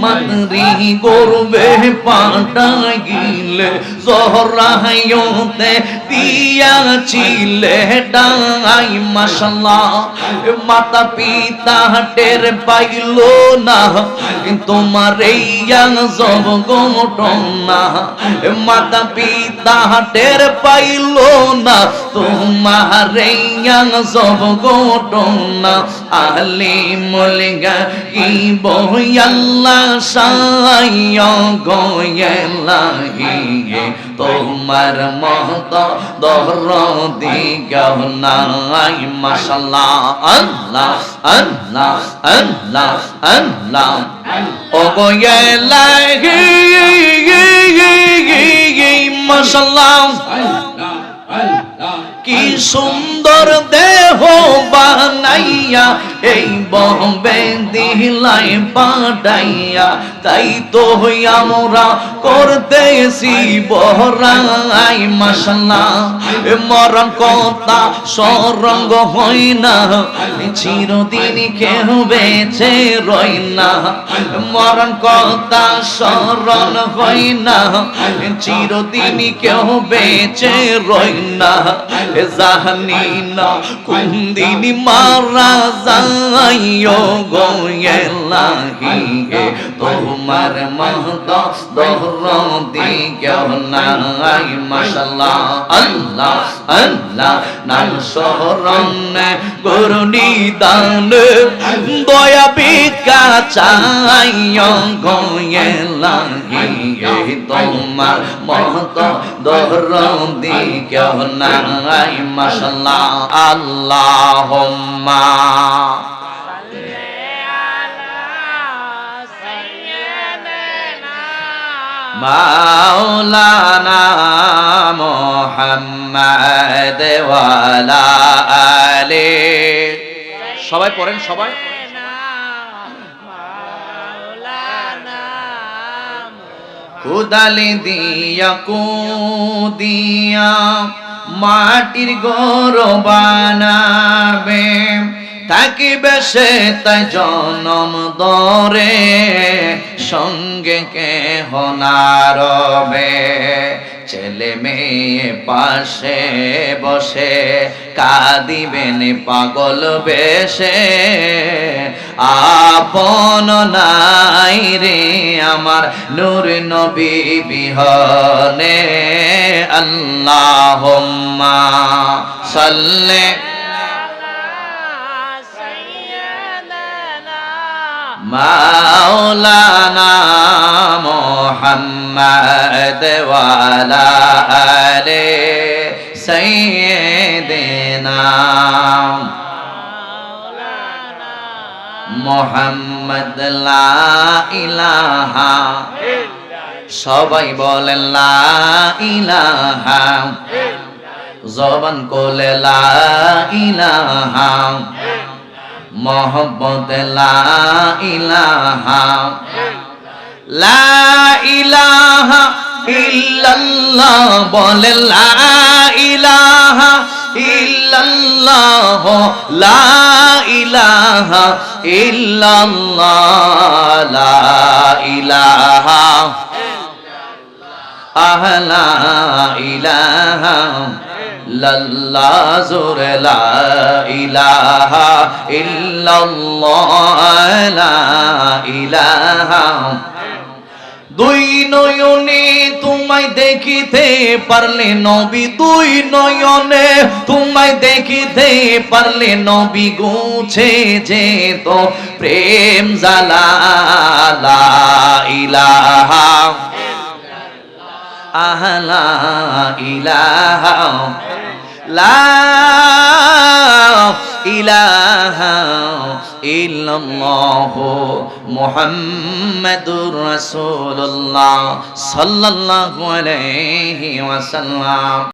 মাতরি করবে পাঠাইলে জহরায়তে দিয়াছিলে ডাই মাশাআল্লাহ মাতা পিতা টের পাইল না তোমার এই জব ঘটনা মাতা পিতা টের পাইল না তোমার এই জব ঘটনা আলিমুল গায়ব আল্লাহ সায় গোয়েলাহি তোমার মত দরদি কেউ নাই মাশাআল্লাহ আল্লাহ আল্লাহ আল্লাহ আল্লাহ ও গোয়েলাহি মাশাআল্লাহ কি সুন্দর দেহ বানাইয়া এই বম্বে দিলাই পাঠাইয়া তাই তো আমরা করতেছি বহরাই মাশাআল্লাহ মরণ কথা সরঙ্গ হই না চিরদিন কেউ বেঁচে রই না মরণ কথা স্মরণ হই না চিরদিন কেউ বেঁচে রই না জানি না কোন দিন মারা যাইও গোয়েলাহি তোমার মত দরদি কেউ নাই মাশাআল্লাহ আল্লাহ আল্লাহ নাম শরণ গুরু নিদান দয়া ভিক্ষা চাইও গোয়েলাহি তোমার মত দরদি কেউ নাই মাশাআল্লাহ আল্লাহুম্মা মাওলানা মুহাম্মদ ওয়া আলা আলি সবাই পড়েন সবাই কুদালি দিয়া কুদিয়া মাটির ঘর বানাবে থাকিবে সে তাই জনম দরে সঙ্গে কেহ না রবে ছেলে মেয়ে পাশে বসে কাঁদিবেন পাগল বেশে আপন নাই রে আমার নূর নবী বিহনে আল্লাহুম্মা সাল্লি মাওলানা মুহাম্মদ ওয়া আলা আলি সাইয়্যিদিনা মুহাম্মদ লা ইলাহা সবাই বলেন লা ইলাহা জবান কোলে লা ইলাহা মোহাম্মদ লা ইলাহা লা ইলাহা ইল্লাল্লাহ বলে লা ইলাহা ইল্লাল্লাহ লা ইলাহা ইল্লাল্লাহ লা ইলাহা লা ইলাহা লাল্লাহ জোরে লা ইলাহা ইল্লাল্লাহ লা ইলাহা দুই নয়নে তোমায় দেখিতে পারলে নবী দুই নয়নে তোমায় দেখিতে পারলে নবী গুছে যেত প্রেম জালা লা ইলাহা লা ইলাহা লা ইলাহা ইল্লাল্লাহ মুহাম্মাদুর রাসূলুল্লাহ সাল্লাল্লাহু আলাইহি ওয়াসাল্লাম।